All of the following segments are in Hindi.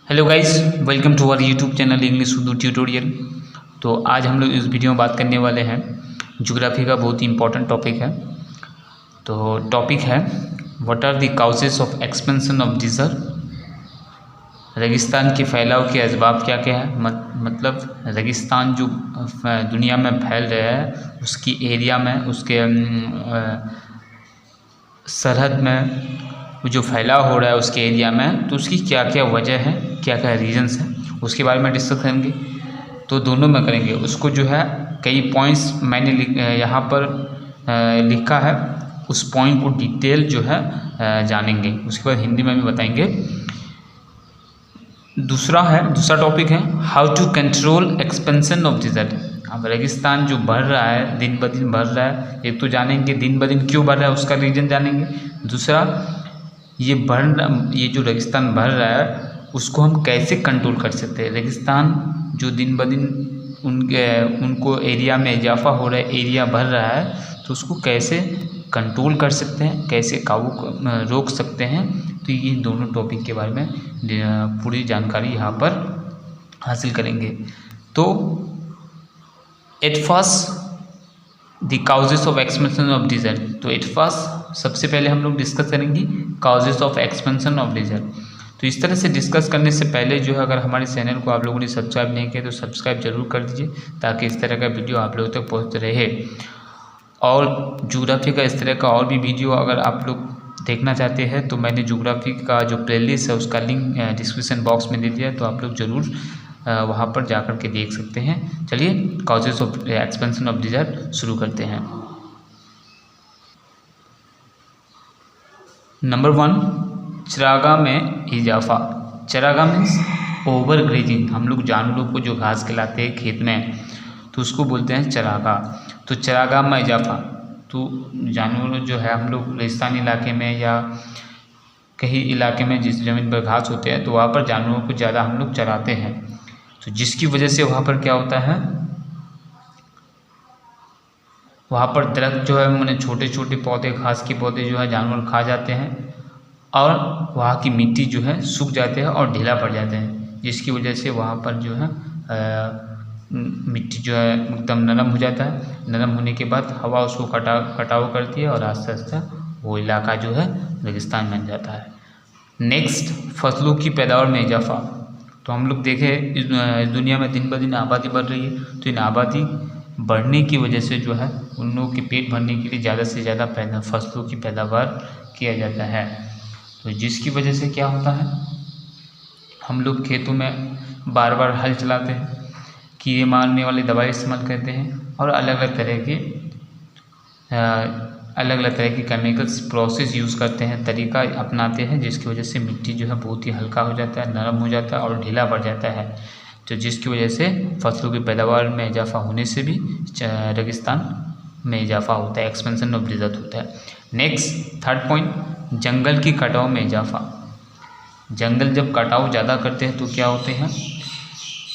Hello guys, welcome to our YouTube channel English Urdu tutorial. तो आज हम लोग इस वीडियो में बात करने वाले हैं ज्योग्राफी का बहुत ही इम्पोर्टेंट टॉपिक है। तो टॉपिक है what are the causes of expansion of desert. रेगिस्तान के फैलाव के असबाब क्या क्या है, मतलब रेगिस्तान जो दुनिया में फैल रहा है उसकी एरिया में, उसके सरहद में जो फैलाव हो रहा है उसके एरिया में, तो उसकी क्या क्या वजह है, क्या क्या रीजंस हैं, उसके बारे में डिस्कस करेंगे। तो दोनों में करेंगे। उसको जो है कई पॉइंट्स मैंने यहाँ पर लिखा है, उस पॉइंट को डिटेल जो है जानेंगे, उसके बाद हिंदी में भी बताएंगे। दूसरा टॉपिक है how to control expansion of desert. अब रेगिस्तान जो बढ़ रहा है, दिन ब दिन बढ़ रहा है, एक तो जानेंगे दिन ब दिन क्यों बढ़ रहा है, उसका रीजन जानेंगे। दूसरा, ये जो रेगिस्तान बढ़ रहा है उसको हम कैसे कंट्रोल कर सकते हैं। रेगिस्तान जो दिन ब दिन उनको एरिया में इजाफा हो रहा है, एरिया बढ़ रहा है, तो उसको कैसे कंट्रोल कर सकते हैं, कैसे रोक सकते हैं। तो ये दोनों टॉपिक के बारे में पूरी जानकारी यहाँ पर हासिल करेंगे। तो at first the causes of expansion of dessert. तो एट फर्स्ट सबसे पहले हम लोग डिस्कस करेंगे causes of expansion of dessert. तो इस तरह से डिस्कस करने से पहले जो है, अगर हमारे चैनल को आप लोगों ने सब्सक्राइब नहीं किया तो सब्सक्राइब जरूर कर दीजिए, ताकि इस तरह का वीडियो आप लोगों तक पहुँचते रहे। और ज्योग्राफी का इस तरह का और भी वीडियो अगर आप लोग देखना चाहते हैं तो मैंने ज्योग्राफी का जो प्लेलिस्ट है उसका लिंक डिस्क्रिप्शन बॉक्स में दे दिया है, तो आप लोग ज़रूर वहाँ पर जा कर के देख सकते हैं। चलिए causes of expansion of dessert शुरू करते हैं। नंबर 1, चरागाह में इजाफा। चरागाह मीन्स ओवर ग्रेजिंग। हम लोग जानवरों को जो घास खिलाते हैं खेत में, तो उसको बोलते हैं चरागाह। तो चरागाह में इजाफा, तो जानवर जो है, हम लोग रेगिस्तानी इलाके में या कहीं इलाके में जिस ज़मीन पर घास होते हैं तो वहाँ पर जानवरों को ज़्यादा हम लोग चराते हैं। तो जिसकी वजह से वहाँ पर क्या होता है, वहाँ पर दरख्त जो है, मैंने छोटे छोटे पौधे, घास के पौधे जो है जानवर खा जाते हैं, और वहाँ की मिट्टी जो है सूख जाते हैं और ढीला पड़ जाते हैं, जिसकी वजह से वहाँ पर जो है मिट्टी जो है एकदम नरम हो जाता है। नरम होने के बाद हवा उसको कटाव करती है और आस्ते आस्ते वो इलाका जो है रेगिस्तान बन जाता है। नेक्स्ट, फसलों की पैदावार में इजाफा। तो हम लोग देखें इस दुनिया में दिन ब दिन आबादी बढ़ रही है, तो इन आबादी बढ़ने की वजह से जो है उन लोगों के पेट भरने के लिए ज़्यादा से ज़्यादा फसलों की पैदावार किया जाता है। तो जिसकी वजह से क्या होता है, हम लोग खेतों में बार बार हल चलाते हैं, कीड़े मारने वाले दवाई इस्तेमाल करते हैं, और अलग अलग तरह के केमिकल्स प्रोसेस यूज़ करते हैं, तरीका अपनाते हैं, जिसकी वजह से मिट्टी जो है बहुत ही हल्का हो जाता है, नरम हो जाता है और ढीला पड़ जाता है। तो जिसकी वजह से फसलों की पैदावार में इजाफा होने से भी रेगिस्तान में इजाफा होता है, एक्सपेंशन ऑफ डिजर्ट होता है। नेक्स्ट, थर्ड पॉइंट, जंगल की कटाव में इजाफा। जंगल जब कटाव ज़्यादा करते हैं तो क्या होते हैं,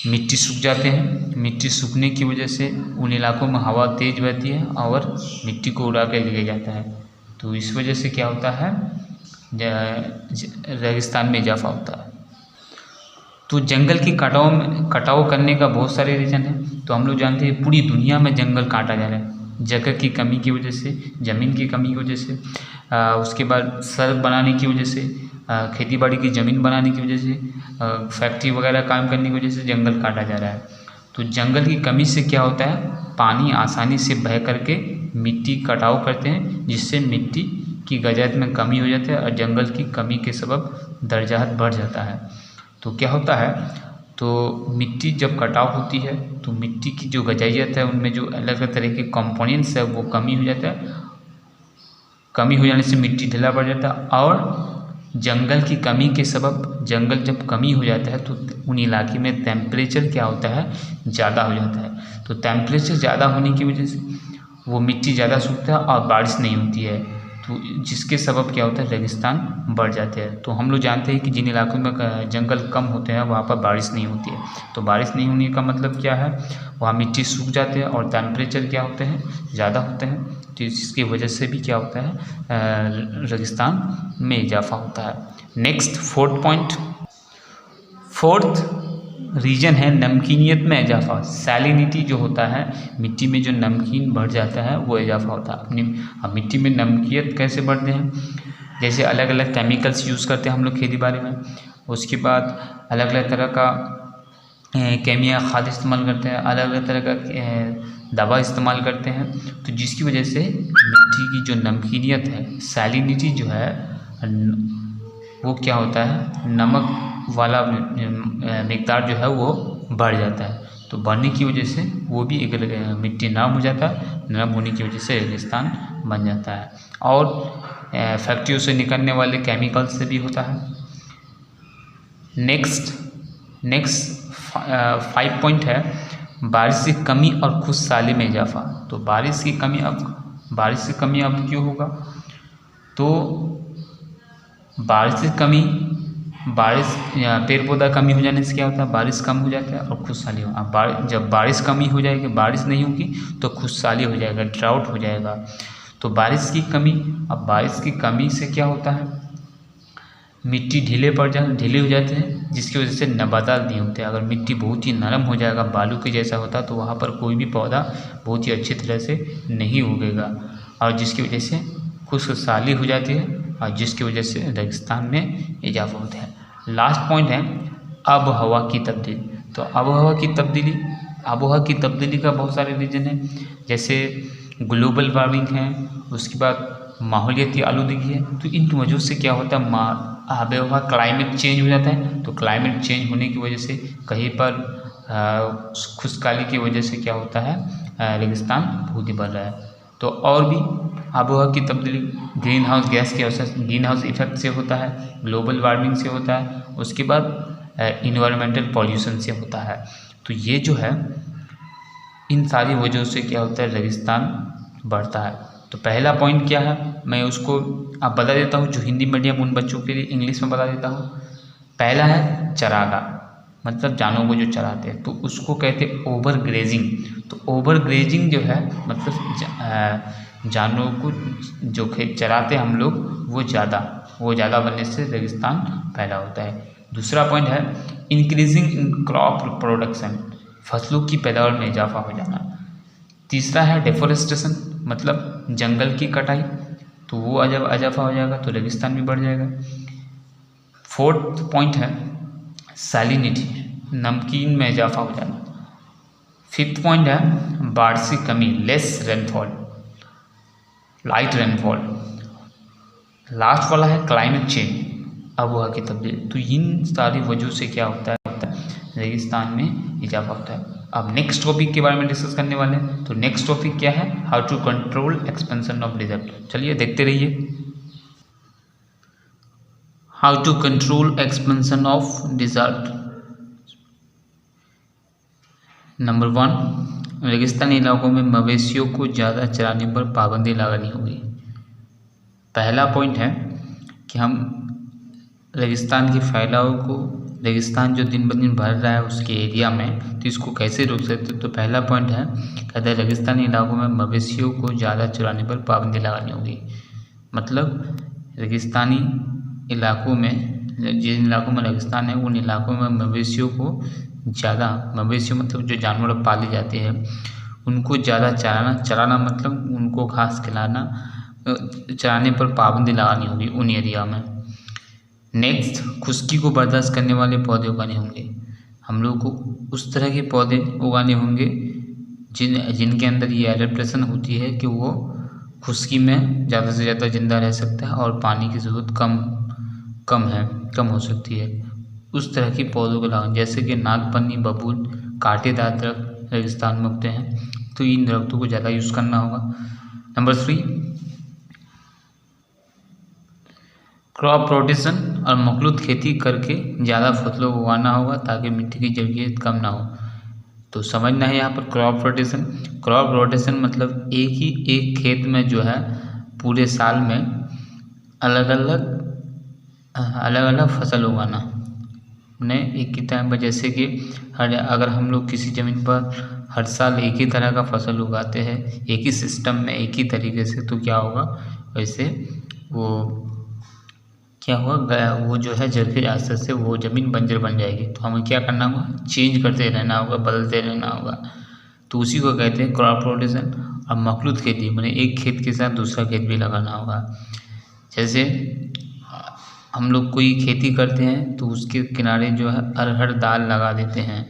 मिट्टी सूख जाते हैं। मिट्टी सूखने की वजह से उन इलाकों में हवा तेज़ बहती है और मिट्टी को उड़ा के ले जाता है। तो इस वजह से क्या होता है, रेगिस्तान में इजाफा होता है। तो जंगल की कटाव करने का बहुत सारे रीज़न है। तो हम लोग जानते हैं पूरी दुनिया में जंगल काटा जा रहा है, जगह की कमी की वजह से, ज़मीन की कमी की वजह से, उसके बाद सड़क बनाने की वजह से, खेती बाड़ी की ज़मीन बनाने की वजह से, फैक्ट्री वगैरह काम करने की वजह से जंगल काटा जा रहा है। तो जंगल की कमी से क्या होता है, पानी आसानी से बह करके मिट्टी कटाव करते हैं, जिससे मिट्टी की गजात में कमी हो जाती है और जंगल की कमी के सबब दर्जात बढ़ जाता है। तो क्या होता है, तो मिट्टी जब कटाव होती है तो मिट्टी की जो गजाइत है, उनमें जो अलग अलग तरह के कंपोनेंट्स है वो कमी हो जाता है। कमी हो जाने से मिट्टी ढीला पड़ जाता है, और जंगल की कमी के सबब, जंगल जब कमी हो जाता है तो उन इलाके में टेम्परेचर क्या होता है, ज़्यादा हो जाता है। तो टेम्परेचर ज़्यादा होने की वजह से वो मिट्टी ज़्यादा सूखता है और बारिश नहीं होती है, तो जिसके सबब क्या होता है, रेगिस्तान बढ़ जाते हैं। तो हम लोग जानते हैं कि जिन इलाकों में जंगल कम होते हैं वहाँ पर बारिश नहीं होती है। तो बारिश नहीं होने का मतलब क्या है, वहाँ मिट्टी सूख जाते हैं और टेम्परेचर क्या होते हैं, ज़्यादा होते हैं। तो इसकी वजह से भी क्या होता है, रेगिस्तान में इजाफा होता है। नेक्स्ट, फोर्थ फोर्थ रीजन है नमकीनियत में इजाफा। सैलिनिटी जो होता है, मिट्टी में जो नमकीन बढ़ जाता है वो इजाफा होता है। अपनी मिट्टी में नमकीनियत कैसे बढ़ते हैं, जैसे अलग अलग केमिकल्स यूज़ करते हैं हम लोग खेती बाड़ी में, उसके बाद अलग अलग तरह का केमिया खाद इस्तेमाल करते हैं, अलग अलग तरह का दवा इस्तेमाल करते हैं, तो जिसकी वजह से मिट्टी की जो नमकीनियत है, सैलिनिटी जो है वो क्या होता है, नमक वाला मिकदार जो है वो बढ़ जाता है। तो बढ़ने की वजह से वो भी एक मिट्टी नरम हो जाता है, नरम होने की वजह से रेगिस्तान बन जाता है। और फैक्ट्रियों से निकलने वाले केमिकल से भी होता है। नेक्स्ट 5 पॉइंट है बारिश की कमी और खुशहाली में इजाफा। तो बारिश की कमी अब क्यों होगा, तो पेड़ पौधा कमी हो जाने से क्या होता है, बारिश कम हो जाता है और खुशहाली हो। अब जब बारिश कमी हो जाएगी, बारिश नहीं होगी तो खुशहाली हो जाएगा, ड्राउट हो जाएगा। तो बारिश की कमी से क्या होता है, मिट्टी ढीले हो जाते हैं, जिसकी वजह से नबातात नहीं होते। अगर मिट्टी बहुत ही नरम हो जाएगा, बालू के जैसा होता, तो वहाँ पर कोई भी पौधा बहुत ही अच्छी तरह से नहीं उगेगा, और जिसकी वजह से खुशहाली हो जाती है, और जिसकी वजह से रेगिस्तान में इजाफा होता है। लास्ट पॉइंट है आबोहवा की तब्दीली। तो आबोहवा की तब्दीली का बहुत सारे रीजन है, जैसे ग्लोबल वार्मिंग है, उसके बाद माहौलियाती आलूदगी है। तो इन वजह से क्या होता है, आबोहवा क्लाइमेट चेंज हो जाता है। तो क्लाइमेट चेंज होने की वजह से कहीं पर खुशहाली की वजह से क्या होता है, रेगिस्तान बहुत ही बढ़ रहा है। तो और भी आबोहवा की तब्दीली ग्रीन हाउस इफेक्ट से होता है, ग्लोबल वार्मिंग से होता है, उसके बाद इन्वायरमेंटल पॉल्यूशन से होता है। तो ये जो है, इन सारी वजहों से क्या होता है, रेगिस्तान बढ़ता है। तो पहला पॉइंट क्या है, मैं उसको आप बता देता हूँ, जो हिंदी मीडियम उन बच्चों के लिए इंग्लिश में बता देता हूँ। पहला है चरागाह, मतलब जानवरों को जो चराते हैं, तो उसको कहते हैं ओवर ग्रेजिंग। तो ओवर ग्रेजिंग जो है, मतलब जानवरों को जो चराते हम लोग वो ज़्यादा बनने से रेगिस्तान पैदा होता है। दूसरा पॉइंट है इंक्रीजिंग इन क्रॉप प्रोडक्शन, फसलों की पैदावार में इजाफा हो जाना। तीसरा है डेफोरेस्टेशन, मतलब जंगल की कटाई, तो वो जब इजाफा हो जाएगा तो रेगिस्तान भी बढ़ जाएगा। फोर्थ पॉइंट है सैलिनिटी, नमकीन में इजाफा हो जाना। फिफ्थ पॉइंट है बारिश की कमी, less rainfall, light rainfall. Last वाला है क्लाइमेट चेंज, आबोहवा की तब्दीली। तो इन सारी वजहों से क्या होता है, रेगिस्तान में इजाफा होता है। अब नेक्स्ट टॉपिक के बारे में डिस्कस करने वाले हैं। तो नेक्स्ट टॉपिक क्या है, how to control expansion of desert. चलिए देखते रहिए। How to control expansion of desert. Number 1, रेगिस्तानी इलाकों में मवेशियों को ज़्यादा चराने पर पाबंदी लगानी होगी। पहला पॉइंट है कि हम रेगिस्तान के फैलाव को, रेगिस्तान जो दिन ब दिन बढ़ रहा है उसके एरिया में, तो इसको कैसे रोक सकते। तो पहला पॉइंट है, कहते हैं रेगिस्तानी इलाकों में मवेशियों को ज़्यादा चराने पर पाबंदी लगानी होगी। मतलब रेगिस्तानी इलाकों में, जिन इलाकों में रेगिस्तान है उन इलाकों में मवेशियों को ज़्यादा, मवेशी मतलब जो जानवर पाले जाते हैं उनको ज़्यादा चराना मतलब उनको घास खिलाना, चराने पर पाबंदी लगानी होगी उन एरिया में। नेक्स्ट, खुश्की को बर्दाश्त करने वाले पौधे उगाने होंगे। हम लोग को उस तरह के पौधे उगाने होंगे जिनके अंदर ये एडेप्टेशन होती है कि वो खुश्की में ज़्यादा से ज़्यादा जिंदा रह सकता है और पानी की ज़रूरत कम हो सकती है। उस तरह की पौधों को लगाएं, जैसे कि नागपन्नी, बबूल, कांटेदार दरख्त रेगिस्तान में उगते हैं, तो इन दरख्तों को ज़्यादा यूज़ करना होगा। नंबर 3, क्रॉप रोटेशन और मखलूत खेती करके ज़्यादा फसलों को उगाना होगा ताकि मिट्टी की जरूरत कम ना हो। तो समझना है यहाँ पर क्रॉप रोटेशन मतलब एक खेत में जो है पूरे साल में अलग अलग फसल उगाना ने एक ही टाइम पर। जैसे कि अगर हम लोग किसी ज़मीन पर हर साल एक ही तरह का फसल उगाते हैं, एक ही सिस्टम में एक ही तरीके से, तो क्या होगा, वैसे वो क्या हुआ, वो जो है जरखेज आस्ते आस्ते वो ज़मीन बंजर बन जाएगी। तो हमें क्या करना होगा, चेंज करते रहना होगा, बदलते रहना होगा। तो उसी को कहते हैं क्रॉप रोटेशन। और मखलूत खेती मैंने एक खेत के साथ दूसरा खेत भी लगाना होगा। जैसे हम लोग कोई खेती करते हैं तो उसके किनारे जो है अरहर दाल लगा देते हैं।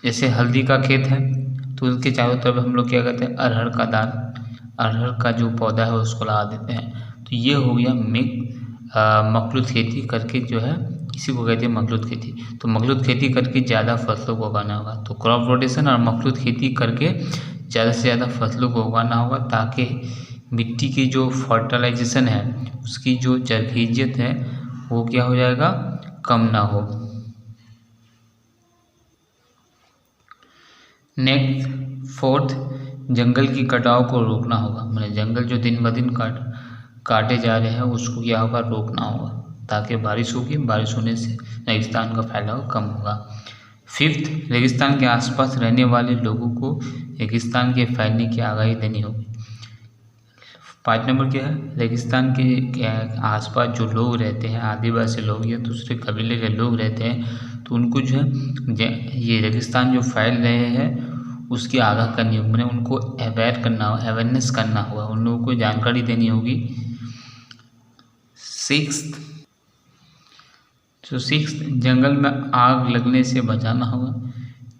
जैसे हल्दी का खेत है तो उसके चारों तरफ हम लोग क्या करते हैं, अरहर का दाल, अरहर का जो पौधा है उसको लगा देते हैं। तो ये हो गया मखलूत खेती करके जो है, इसी को कहते हैं मखलूत खेती। तो मखलूत खेती करके ज़्यादा फसलों को उगाना होगा। तो क्रॉप रोटेशन और मखलूत खेती करके ज़्यादा से ज़्यादा फसलों को उगाना होगा, ताकि मिट्टी की जो फर्टिलाइजेशन है, उसकी जो जरखेजियत है वो क्या हो जाएगा, कम ना हो। नेक्स्ट 4th, जंगल की कटाव को रोकना होगा। मैंने जंगल जो दिन ब दिन काटे जा रहे हैं उसको क्या होगा, रोकना होगा, ताकि बारिश होगी, बारिश होने से रेगिस्तान का फैलाव कम होगा। 5th, रेगिस्तान के आसपास रहने वाले लोगों को रेगिस्तान के फैलने की आगाही देनी होगी। 5 नंबर क्या है, रेगिस्तान के आसपास जो लोग रहते हैं, आदिवासी लोग या दूसरे कबीले के लोग रहते हैं, तो उनको जो है ये रेगिस्तान जो फैल रहे हैं उसकी आगाह करनी होगी, मैंने उनको अवेयरनेस करना होगा, उन लोगों को जानकारी देनी होगी। 6th, जंगल में आग लगने से बचाना होगा।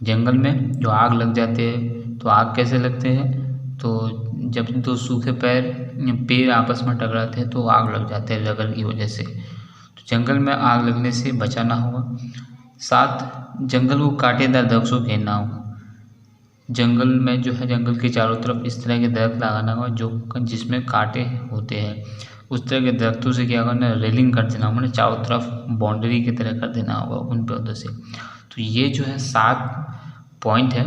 जंगल में जो आग लग जाते हैं, तो आग कैसे लगते हैं, तो जब दो सूखे पेड़ आपस में टकराते हैं तो आग लग जाते हैं रगड़ की वजह से। तो जंगल में आग लगने से बचाना होगा। 7, जंगल को कांटेदार दरख्तों से घेरना होगा। जंगल में जो है, जंगल के चारों तरफ इस तरह के दरख्त लगाना होगा जो जिसमें कांटे होते हैं। उस तरह के दरख्तों से क्या करना है, रेलिंग कर देना होगा, चारों तरफ बाउंड्री की तरह कर देना होगा उन पौधों से। तो ये जो है 7 पॉइंट है।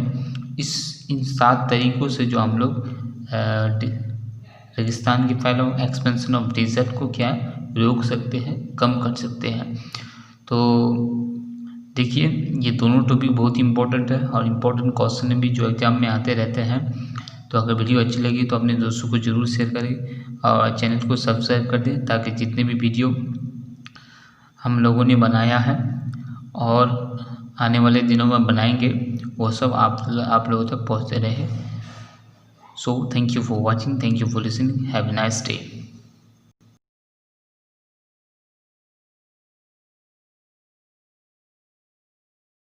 इन 7 तरीक़ों से जो हम लोग रेगिस्तान की फैलाव, एक्सपेंशन ऑफ डेजर्ट को क्या रोक सकते हैं, कम कर सकते हैं। तो देखिए, ये दोनों टॉपिक बहुत इंपॉर्टेंट है और इम्पोर्टेंट क्वेश्चन भी जो एग्जाम में आते रहते हैं। तो अगर वीडियो अच्छी लगी तो अपने दोस्तों को ज़रूर शेयर करें और चैनल को सब्सक्राइब कर दें, ताकि जितने भी वीडियो हम लोगों ने बनाया है और आने वाले दिनों में बनाएंगे वो सब आप लोगों तक पहुंचते रहे। So thank you for watching, thank you for listening, have a nice day.